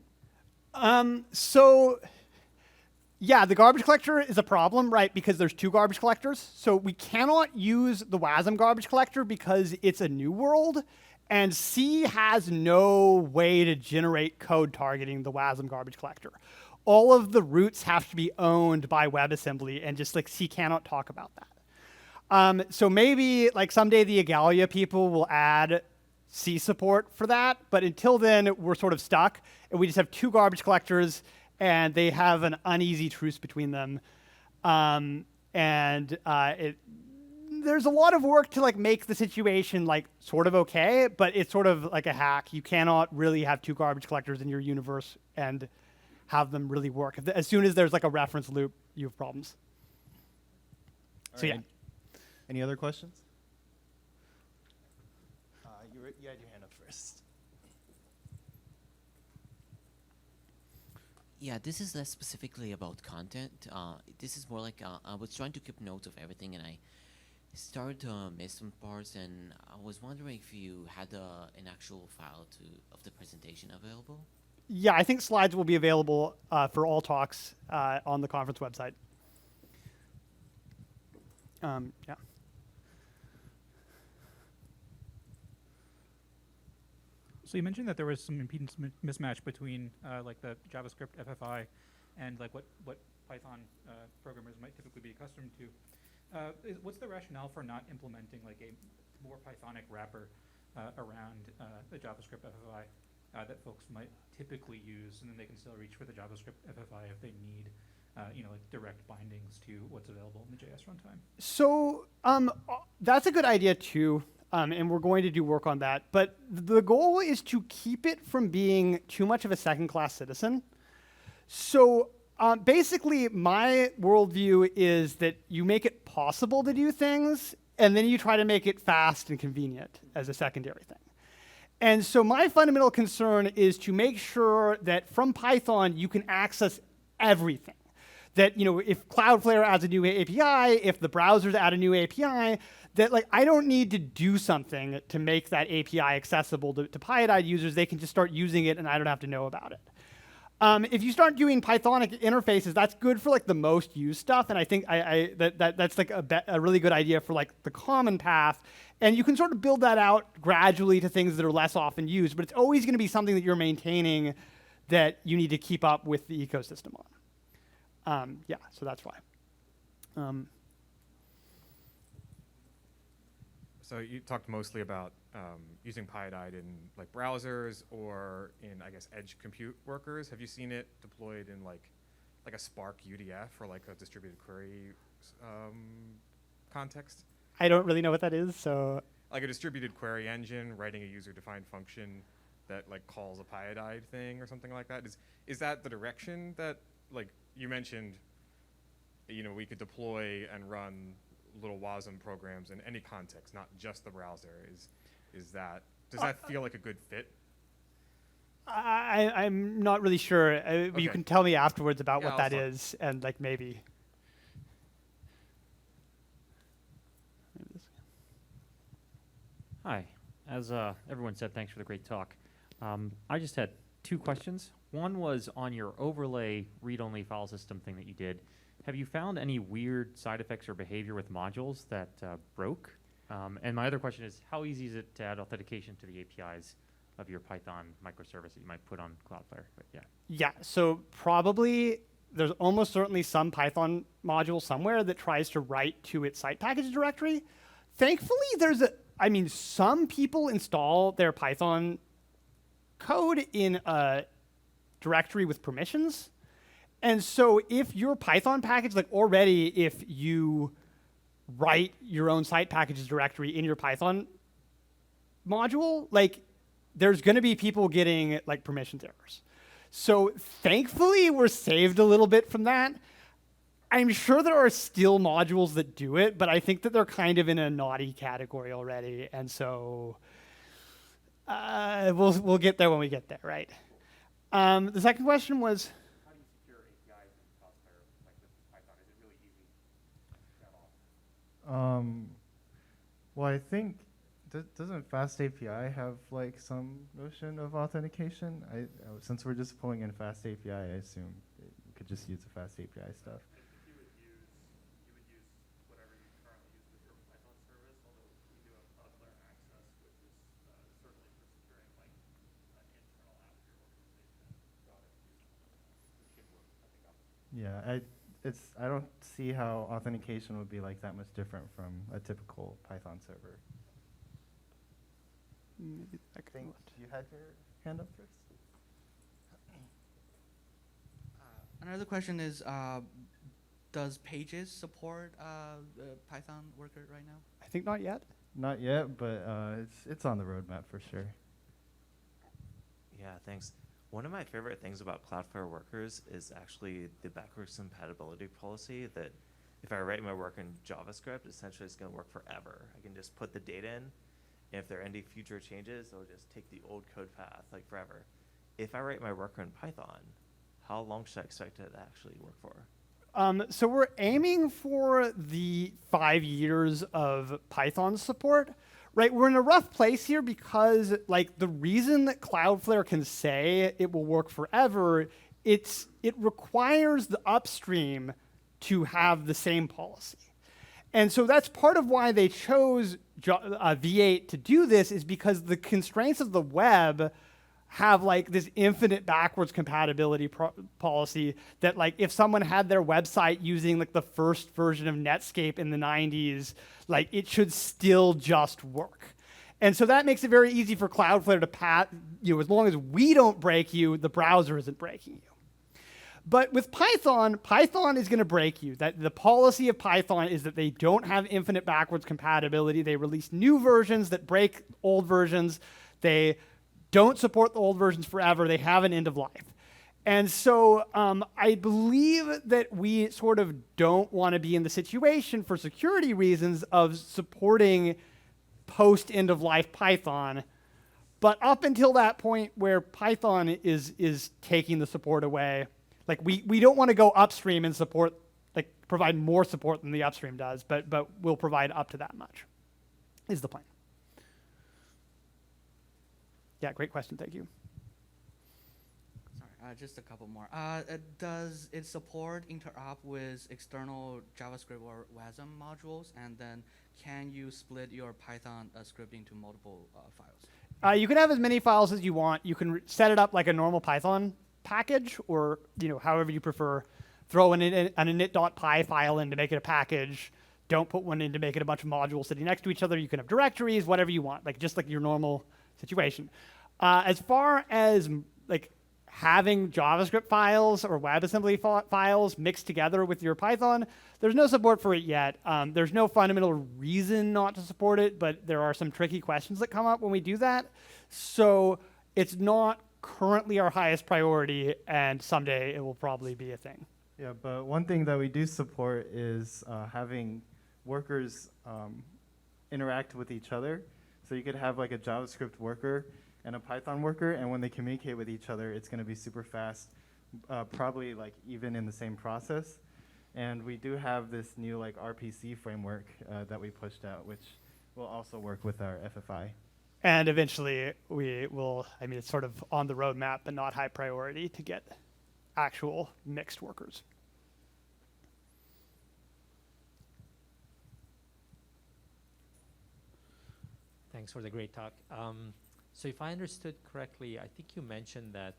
The garbage collector is a problem, right? Because there's two garbage collectors. So we cannot use the WASM garbage collector because it's a new world, and C has no way to generate code targeting the WASM garbage collector. All of the roots have to be owned by WebAssembly, and just C cannot talk about that. So maybe someday the Igalia people will add C support for that, but until then we're sort of stuck, and we just have two garbage collectors, and they have an uneasy truce between them, and it There's a lot of work to like make the situation like sort of okay, but it's sort of like a hack. You cannot really have two garbage collectors in your universe and have them really work. As soon as there's like a reference loop, you have problems. So yeah. Any other questions? You had your hand up first. Yeah, this is less specifically about content. This is more like I was trying to keep notes of everything, and I started to miss some parts. And I was wondering if you had an actual file of the presentation available. Yeah, I think slides will be available for all talks on the conference website. Yeah. So you mentioned that there was some impedance mismatch between like the JavaScript FFI and like what Python programmers might typically be accustomed to. What's the rationale for not implementing like a more Pythonic wrapper around the JavaScript FFI that folks might typically use, and then they can still reach for the JavaScript FFI if they need like direct bindings to what's available in the JS runtime? So that's a good idea too. And we're going to do work on that. But the goal is to keep it from being too much of a second-class citizen. So basically, my worldview is that you make it possible to do things, and then you try to make it fast and convenient as a secondary thing. And so my fundamental concern is to make sure that from Python, you can access everything. That if Cloudflare adds a new API, if the browsers add a new API, that like I don't need to do something to make that API accessible to Pyodide users. They can just start using it, and I don't have to know about it. If you start doing Pythonic interfaces, that's good for like the most used stuff, and I think that's like a really good idea for like the common path. And you can sort of build that out gradually to things that are less often used, but it's always going to be something that you're maintaining that you need to keep up with the ecosystem on. Yeah, so that's why. So you talked mostly about using Pyodide in like browsers or in, I guess, edge compute workers. Have you seen it deployed in like a Spark UDF or like a distributed query context? I don't really know what that is, so. Like a distributed query engine writing a user-defined function that like calls a Pyodide thing or something like that. Is that the direction that, like you mentioned, we could deploy and run little WASM programs in any context, not just the browser. Does that feel like a good fit? I'm not really sure. Okay. You can tell me afterwards about what that is, and like maybe. Hi. As everyone said, thanks for the great talk. I just had two questions. One was on your overlay read-only file system thing that you did. Have you found any weird side effects or behavior with modules that broke? And my other question is, how easy is it to add authentication to the APIs of your Python microservice that you might put on Cloudflare? But yeah. Yeah, so probably there's almost certainly some Python module somewhere that tries to write to its site package directory. Thankfully, some people install their Python code in a directory with permissions. And so if your Python package, like already if you write your own site packages directory in your Python module, like there's going to be people getting like permissions errors. So thankfully we're saved a little bit from that. I'm sure there are still modules that do it, but I think that they're kind of in a naughty category already. And so we'll get there when we get there, right? The second question was, well, I think doesn't FastAPI have like some notion of authentication? Since we're just pulling in FastAPI, I assume we could just use the FastAPI stuff. You would use whatever you currently use with your Python service, although we do have Cloudflare Access, which is certainly for securing like an internal app of your organization. Yeah, I don't see how authentication would be like that much different from a typical Python server. I think you had your hand up first. Another question is, does Pages support Python worker right now? I think not yet. Not yet, but it's on the roadmap for sure. Yeah, thanks. One of my favorite things about Cloudflare Workers is actually the backwards compatibility policy that if I write my work in JavaScript, essentially it's going to work forever. I can just put the data in, and if there are any future changes, it'll just take the old code path, like forever. If I write my work in Python, how long should I expect it to actually work for? So we're aiming for the 5 years of Python support, right? We're in a rough place here because like the reason that Cloudflare can say it will work forever, it requires the upstream to have the same policy. And so that's part of why they chose V8 to do this, is because the constraints of the web have like this infinite backwards compatibility policy that like if someone had their website using like the first version of Netscape in the 90s, like it should still just work. And so that makes it very easy for Cloudflare to as long as we don't break you, the browser isn't breaking you. But with Python, Python is going to break you. That the policy of Python is that they don't have infinite backwards compatibility. They release new versions that break old versions. They don't support the old versions forever. They have an end of life. And so I believe that we sort of don't want to be in the situation for security reasons of supporting post-end of life Python. But up until that point where Python is taking the support away, like we don't want to go upstream and support, like provide more support than the upstream does, but we'll provide up to that much, is the plan. Yeah, great question, thank you. Sorry, just a couple more. Does it support interop with external JavaScript or WASM modules? And then can you split your Python script into multiple files? You can have as many files as you want. You can set it up like a normal Python package, or however you prefer. Throw an init.py file in to make it a package. Don't put one in to make it a bunch of modules sitting next to each other. You can have directories, whatever you want, just like your normal situation. As far as like having JavaScript files or WebAssembly files mixed together with your Python, there's no support for it yet. There's no fundamental reason not to support it, but there are some tricky questions that come up when we do that. So it's not currently our highest priority, and someday it will probably be a thing. Yeah, but one thing that we do support is having workers interact with each other. So you could have like a JavaScript worker and a Python worker, and when they communicate with each other, it's going to be super fast, probably like even in the same process. And we do have this new like RPC framework that we pushed out, which will also work with our FFI. And eventually we will, it's sort of on the roadmap, but not high priority to get actual mixed workers. Thanks for the great talk. So if I understood correctly, I think you mentioned that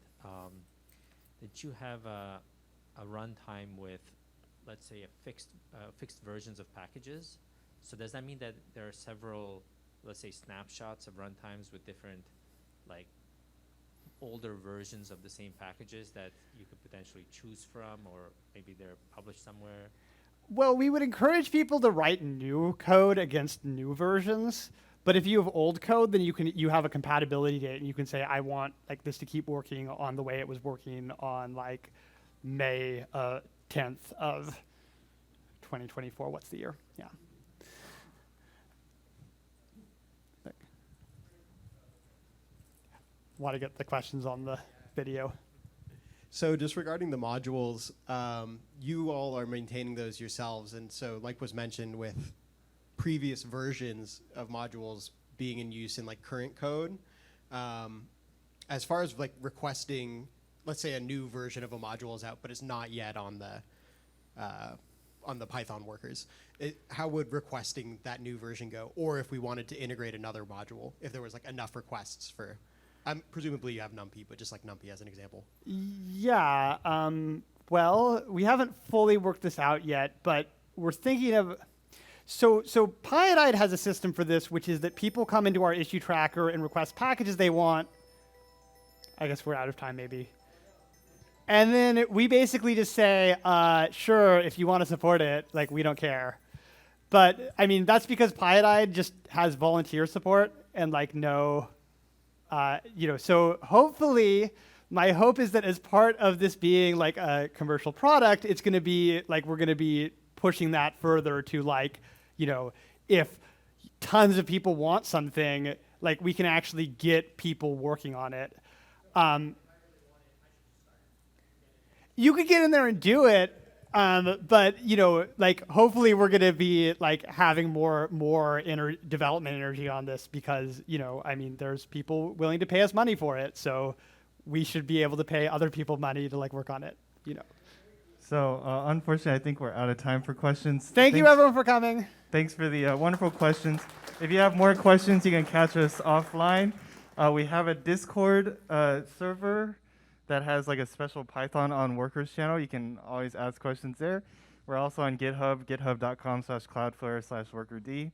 that you have a runtime with, let's say, fixed versions of packages. So does that mean that there are several, let's say, snapshots of runtimes with different, like, older versions of the same packages that you could potentially choose from, or maybe they're published somewhere? Well, we would encourage people to write new code against new versions. But if you have old code, then you have a compatibility date, and you can say, I want like this to keep working on the way it was working on like May 10th of 2024. What's the year? Yeah. Want to get the questions on the video. So just regarding the modules, you all are maintaining those yourselves, and so like was mentioned with previous versions of modules being in use in like current code, as far as like requesting, let's say a new version of a module is out, but it's not yet on the Python workers. How would requesting that new version go? Or if we wanted to integrate another module, if there was like enough requests for, presumably you have NumPy, but just like NumPy as an example. Yeah, well, we haven't fully worked this out yet, but we're thinking of, so Pyodide has a system for this, which is that people come into our issue tracker and request packages they want. I guess we're out of time maybe. And then we basically just say, sure, if you want to support it, like we don't care. But I mean, that's because Pyodide just has volunteer support and like no, so hopefully my hope is that as part of this being like a commercial product, it's going to be like, we're going to be pushing that further to like, if tons of people want something, like we can actually get people working on it. You could get in there and do it, but like hopefully we're going to be like having more development energy on this because I mean there's people willing to pay us money for it, so we should be able to pay other people money to like work on it. So unfortunately, I think we're out of time for questions. Thank you everyone for coming. Thanks for the wonderful questions. If you have more questions, you can catch us offline. We have a Discord server that has like a special Python on Workers channel. You can always ask questions there. We're also on GitHub, github.com/cloudflare/workerd.